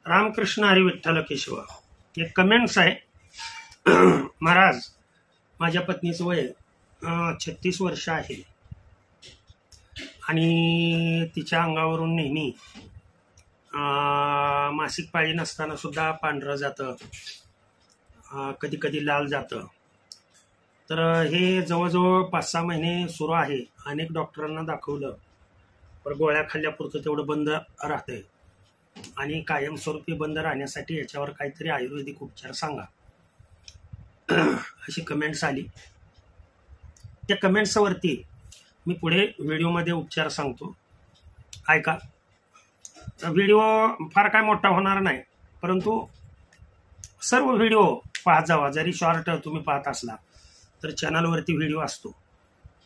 रामकृष्ण हरी विठ्ठल केशव. एक कमेंट्स आहे. महाराज, माझ्या पत्नीचं वय 36 वर्ष आहे आणि तिच्या अंगावरून नेहमी मासिक पाळी नसताना सुद्धा पांढरं जातं, कधी कधी लाल जातं. तर हे जवळजवळ 5-6 महिने सुरू आहे. अनेक डॉक्टरांना दाखवलं, पण गोळ्या खाल्ल्यापुरतं तेवढं बंद राहतंय आणि कायमस्वरूपी बंद राहण्यासाठी याच्यावर काहीतरी आयुर्वेदिक उपचार सांगा, अशी कमेंट्स आली. त्या कमेंट्सवरती मी पुढे व्हिडिओमध्ये उपचार सांगतो, ऐका. व्हिडिओ फार काय मोठा होणार नाही, परंतु सर्व व्हिडिओ पाहत जावा. जरी शॉर्ट तुम्ही पाहत असला तर चॅनलवरती व्हिडिओ असतो,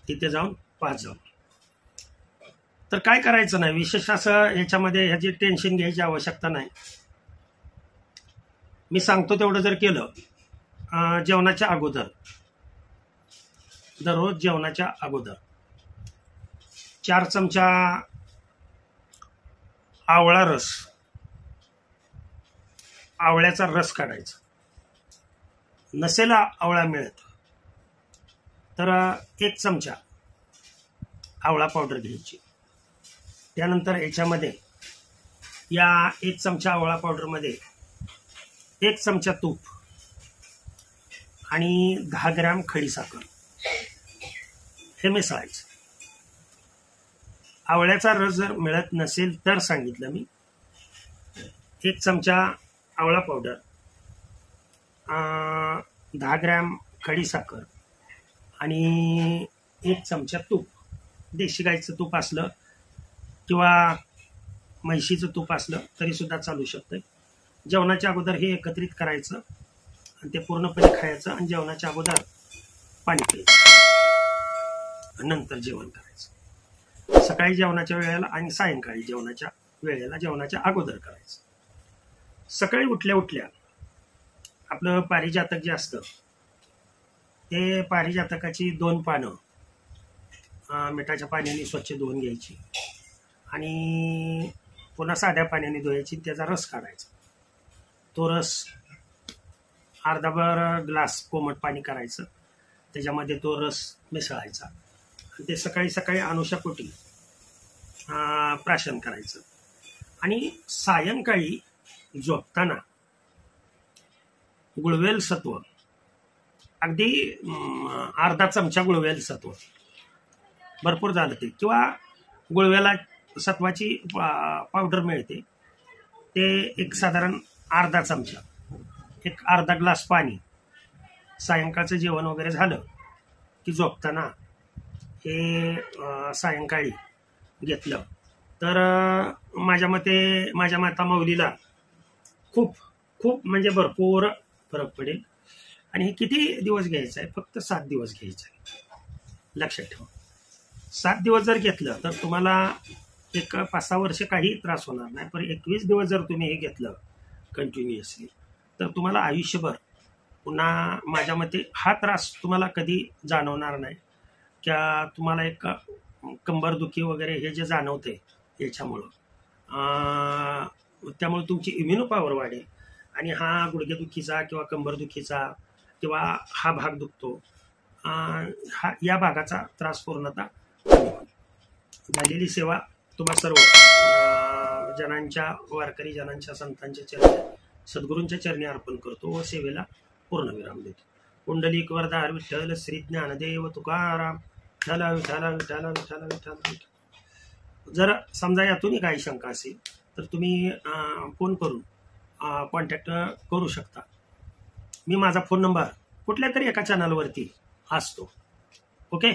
तिथे जाऊन पाहत जाऊ. तर काय करायचं नाही, विशेष असं याच्यामध्ये ह्याची टेन्शन घ्यायची आवश्यकता नाही. मी सांगतो तेवढं जर केलं, जेवणाच्या अगोदर, दररोज जेवणाच्या अगोदर 4 चमचा आवळा रस, आवळ्याचा रस काढायचा. नसेल आवळा मिळत तर 1 चमचा आवळा पावडर घ्यायची. त्यानंतर याच्यामध्ये या 1 चमचा आवळा पावडरमध्ये 1 चमचा तूप आणि 10 ग्रॅम खडीसाखर हे मिसळायचं. आवळ्याचा रस जर मिळत नसेल तर सांगितलं मी, 1 चमचा आवळा पावडर, 10 ग्रॅम खडीसाखर आणि 1 चमचा तूप. देशी गाईचं तूप असलं किंवा म्हैशीचं तूप असलं तरी सुद्धा चालू शकतंय. जेवणाच्या अगोदर हे एकत्रित करायचं आणि ते पूर्णपणे खायचं आणि जेवणाच्या अगोदर पाणी प्यायचं, नंतर जेवण करायचं. सकाळी जेवणाच्या वेळेला आणि सायंकाळी जेवणाच्या वेळेला, जेवणाच्या अगोदर करायचं. सकाळी उठल्या उठल्या आपलं पारिजातक जे असतं ते पारिजातकाची 2 पानं मिठाच्या पाण्याने स्वच्छ धुवून घ्यायची आणि पुन्हा साध्या पाण्याने धुवायची. त्याचा रस काढायचा. तो रस अर्धाभर ग्लास कोमट पाणी करायचं, त्याच्यामध्ये तो रस मिसळायचा आणि ते सकाळी सकाळी अनुशापोटी प्राशन करायचं. आणि सायंकाळी झोपताना गुळवेल सत्व, अगदी अर्धा चमचा गुळवेल सत्व, भरपूर झालं ते, किंवा गुळवेला सत्वाची पावडर मिळते, ते एक साधारण अर्धा चमचा, एक अर्धा ग्लास पाणी, सायंकाळचं जेवण वगैरे झालं की झोपताना हे सायंकाळी घेतलं तर माझ्या मते, माझ्या माता माऊलीला खूप खूप म्हणजे भरपूर फरक पडेल. आणि हे किती दिवस घ्यायचं आहे? फक्त 7 दिवस घ्यायचं आहे. लक्षात ठेवा, 7 दिवस जर घेतलं तर तुम्हाला एक 5-6 वर्ष काही त्रास होणार नाही. पण 21 दिवस जर तुम्ही हे घेतलं कंटिन्युअसली तर तुम्हाला आयुष्यभर पुन्हा माझ्या मते हा त्रास तुम्हाला कधी जाणवणार नाही. किंवा तुम्हाला एक कंबरदुखी वगैरे हे जे जाणवते याच्यामुळं, त्यामुळे तुमची इम्युनो पॉवर वाढेल आणि हा गुडघेदुखीचा किंवा कंबरदुखीचा किंवा हा भाग दुखतो, या भागाचा त्रास पूर्णतः झालेली सेवा तुम्हा सर्व जनांच्या, वारकरी जनांच्या, संतांच्या चरणी, सद्गुरूंच्या चरणी अर्पण करतो व सेवेला पूर्णविराम देतो. कुंडलिक वरदार विठ्ठल श्री ज्ञानदेव तुकाराम विठ्ठल विठ्ठल विठ्ठल विठ्ठल विठ्ठल विठ्ठल. जर समजा यातूनही काही शंका असेल तर तुम्ही फोन करून कॉन्टॅक्ट करू शकता. मी माझा फोन नंबर कुठल्या तरी एका चॅनलवरती असतो. ओके.